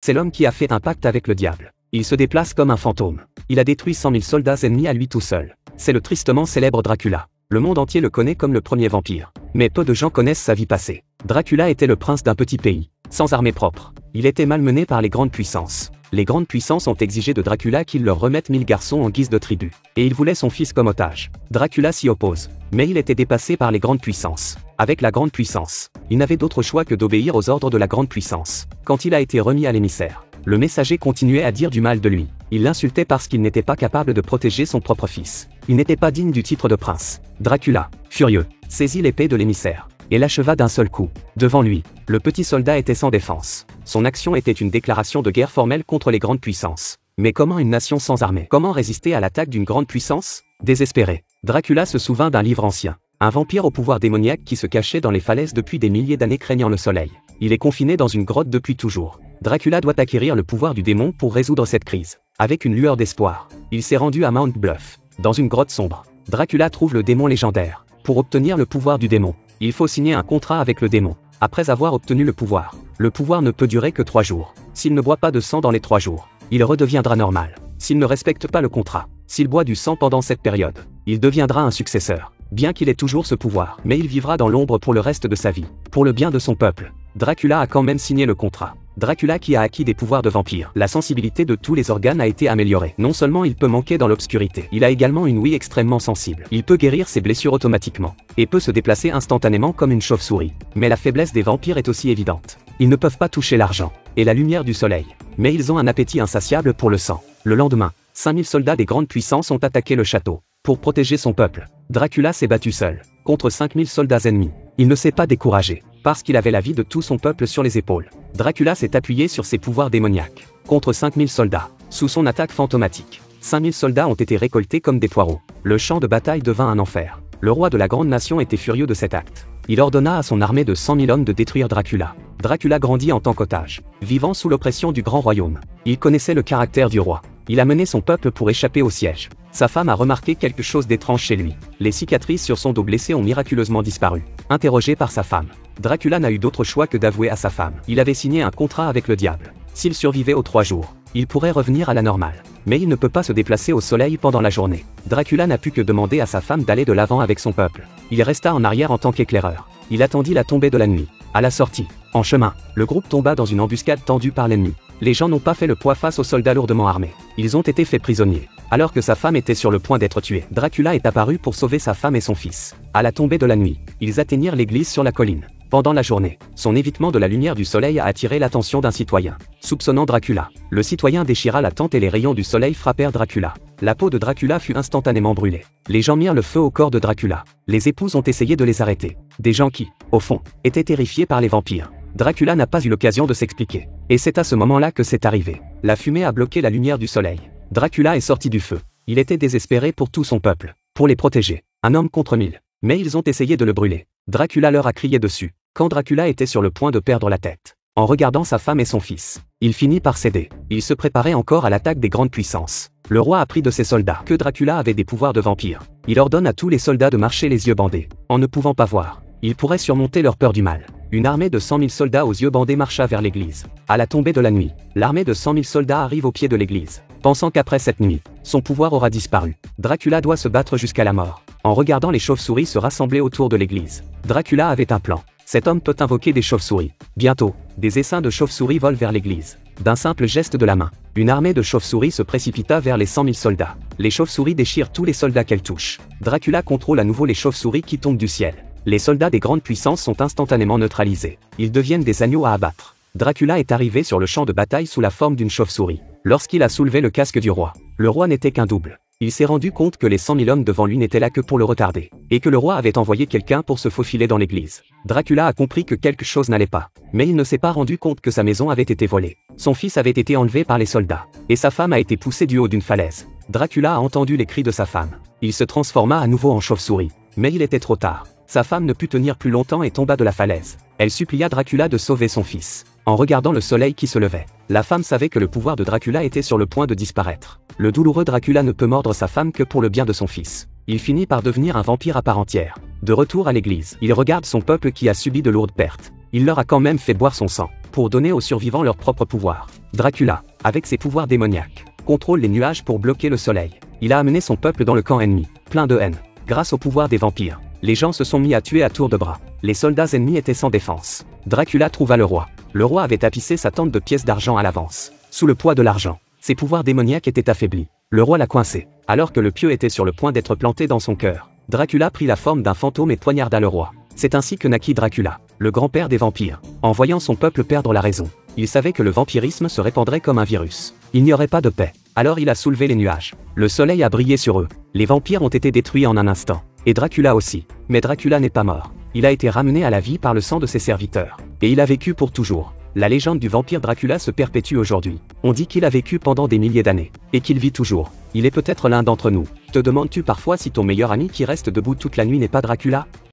C'est l'homme qui a fait un pacte avec le diable. Il se déplace comme un fantôme. Il a détruit 100 000 soldats ennemis à lui tout seul. C'est le tristement célèbre Dracula. Le monde entier le connaît comme le premier vampire. Mais peu de gens connaissent sa vie passée. Dracula était le prince d'un petit pays, sans armée propre. Il était malmené par les grandes puissances. Les grandes puissances ont exigé de Dracula qu'il leur remette 1000 garçons en guise de tribut. Et il voulait son fils comme otage. Dracula s'y oppose. Mais il était dépassé par les grandes puissances. Avec la grande puissance, il n'avait d'autre choix que d'obéir aux ordres de la grande puissance. Quand il a été remis à l'émissaire, le messager continuait à dire du mal de lui. Il l'insultait parce qu'il n'était pas capable de protéger son propre fils. Il n'était pas digne du titre de prince. Dracula, furieux, saisit l'épée de l'émissaire et l'acheva d'un seul coup. Devant lui, le petit soldat était sans défense. Son action était une déclaration de guerre formelle contre les grandes puissances. Mais comment une nation sans armée? Comment résister à l'attaque d'une grande puissance? Désespéré, Dracula se souvint d'un livre ancien. Un vampire au pouvoir démoniaque qui se cachait dans les falaises depuis des milliers d'années craignant le soleil. Il est confiné dans une grotte depuis toujours. Dracula doit acquérir le pouvoir du démon pour résoudre cette crise. Avec une lueur d'espoir, il s'est rendu à Mount Bluff, dans une grotte sombre. Dracula trouve le démon légendaire. Pour obtenir le pouvoir du démon, il faut signer un contrat avec le démon. Après avoir obtenu le pouvoir ne peut durer que 3 jours. S'il ne boit pas de sang dans les 3 jours, il redeviendra normal. S'il ne respecte pas le contrat, s'il boit du sang pendant cette période, il deviendra un successeur. Bien qu'il ait toujours ce pouvoir, mais il vivra dans l'ombre pour le reste de sa vie. Pour le bien de son peuple, Dracula a quand même signé le contrat. Dracula qui a acquis des pouvoirs de vampire. La sensibilité de tous les organes a été améliorée. Non seulement il peut manquer dans l'obscurité, il a également une ouïe extrêmement sensible. Il peut guérir ses blessures automatiquement, et peut se déplacer instantanément comme une chauve-souris. Mais la faiblesse des vampires est aussi évidente. Ils ne peuvent pas toucher l'argent et la lumière du soleil. Mais ils ont un appétit insatiable pour le sang. Le lendemain, 5000 soldats des grandes puissances ont attaqué le château. Pour protéger son peuple, Dracula s'est battu seul, contre 5000 soldats ennemis. Il ne s'est pas découragé, parce qu'il avait la vie de tout son peuple sur les épaules. Dracula s'est appuyé sur ses pouvoirs démoniaques, contre 5000 soldats, sous son attaque fantomatique. 5000 soldats ont été récoltés comme des poireaux. Le champ de bataille devint un enfer. Le roi de la grande nation était furieux de cet acte. Il ordonna à son armée de 100 000 hommes de détruire Dracula. Dracula grandit en tant qu'otage, vivant sous l'oppression du grand royaume. Il connaissait le caractère du roi. Il a mené son peuple pour échapper au siège. Sa femme a remarqué quelque chose d'étrange chez lui. Les cicatrices sur son dos blessé ont miraculeusement disparu. Interrogé par sa femme, Dracula n'a eu d'autre choix que d'avouer à sa femme. Il avait signé un contrat avec le diable. S'il survivait aux 3 jours, il pourrait revenir à la normale. Mais il ne peut pas se déplacer au soleil pendant la journée. Dracula n'a pu que demander à sa femme d'aller de l'avant avec son peuple. Il resta en arrière en tant qu'éclaireur. Il attendit la tombée de la nuit. À la sortie, en chemin, le groupe tomba dans une embuscade tendue par l'ennemi. Les gens n'ont pas fait le poids face aux soldats lourdement armés. Ils ont été faits prisonniers. Alors que sa femme était sur le point d'être tuée, Dracula est apparu pour sauver sa femme et son fils. À la tombée de la nuit, ils atteignirent l'église sur la colline. Pendant la journée, son évitement de la lumière du soleil a attiré l'attention d'un citoyen. Soupçonnant Dracula, le citoyen déchira la tente et les rayons du soleil frappèrent Dracula. La peau de Dracula fut instantanément brûlée. Les gens mirent le feu au corps de Dracula. Les épouses ont essayé de les arrêter. Des gens qui, au fond, étaient terrifiés par les vampires. Dracula n'a pas eu l'occasion de s'expliquer. Et c'est à ce moment-là que c'est arrivé. La fumée a bloqué la lumière du soleil. Dracula est sorti du feu. Il était désespéré pour tout son peuple. Pour les protéger. Un homme contre 1000. Mais ils ont essayé de le brûler. Dracula leur a crié dessus. Quand Dracula était sur le point de perdre la tête, en regardant sa femme et son fils, il finit par céder. Il se préparait encore à l'attaque des grandes puissances. Le roi apprit de ses soldats que Dracula avait des pouvoirs de vampire. Il ordonne à tous les soldats de marcher les yeux bandés. En ne pouvant pas voir, ils pourraient surmonter leur peur du mal. Une armée de 100 000 soldats aux yeux bandés marcha vers l'église. À la tombée de la nuit, l'armée de 100 000 soldats arrive au pied de l'église. Pensant qu'après cette nuit, son pouvoir aura disparu. Dracula doit se battre jusqu'à la mort. En regardant les chauves-souris se rassembler autour de l'église, Dracula avait un plan. Cet homme peut invoquer des chauves-souris. Bientôt, des essaims de chauves-souris volent vers l'église. D'un simple geste de la main, une armée de chauves-souris se précipita vers les 100 000 soldats. Les chauves-souris déchirent tous les soldats qu'elles touchent. Dracula contrôle à nouveau les chauves-souris qui tombent du ciel. Les soldats des grandes puissances sont instantanément neutralisés. Ils deviennent des agneaux à abattre. Dracula est arrivé sur le champ de bataille sous la forme d'une chauve-souris. Lorsqu'il a soulevé le casque du roi, le roi n'était qu'un double. Il s'est rendu compte que les 100 000 hommes devant lui n'étaient là que pour le retarder, et que le roi avait envoyé quelqu'un pour se faufiler dans l'église. Dracula a compris que quelque chose n'allait pas, mais il ne s'est pas rendu compte que sa maison avait été volée. Son fils avait été enlevé par les soldats, et sa femme a été poussée du haut d'une falaise. Dracula a entendu les cris de sa femme. Il se transforma à nouveau en chauve-souris, mais il était trop tard. Sa femme ne put tenir plus longtemps et tomba de la falaise. Elle supplia Dracula de sauver son fils. En regardant le soleil qui se levait, la femme savait que le pouvoir de Dracula était sur le point de disparaître. Le douloureux Dracula ne peut mordre sa femme que pour le bien de son fils. Il finit par devenir un vampire à part entière. De retour à l'église, il regarde son peuple qui a subi de lourdes pertes. Il leur a quand même fait boire son sang, pour donner aux survivants leur propre pouvoir. Dracula, avec ses pouvoirs démoniaques, contrôle les nuages pour bloquer le soleil. Il a amené son peuple dans le camp ennemi, plein de haine. Grâce au pouvoir des vampires, les gens se sont mis à tuer à tour de bras. Les soldats ennemis étaient sans défense. Dracula trouva le roi. Le roi avait tapissé sa tente de pièces d'argent à l'avance. Sous le poids de l'argent, ses pouvoirs démoniaques étaient affaiblis. Le roi l'a coincé. Alors que le pieu était sur le point d'être planté dans son cœur, Dracula prit la forme d'un fantôme et poignarda le roi. C'est ainsi que naquit Dracula, le grand-père des vampires. En voyant son peuple perdre la raison, il savait que le vampirisme se répandrait comme un virus. Il n'y aurait pas de paix. Alors il a soulevé les nuages. Le soleil a brillé sur eux. Les vampires ont été détruits en un instant. Et Dracula aussi. Mais Dracula n'est pas mort. Il a été ramené à la vie par le sang de ses serviteurs. Et il a vécu pour toujours. La légende du vampire Dracula se perpétue aujourd'hui. On dit qu'il a vécu pendant des milliers d'années. Et qu'il vit toujours. Il est peut-être l'un d'entre nous. Te demandes-tu parfois si ton meilleur ami qui reste debout toute la nuit n'est pas Dracula ?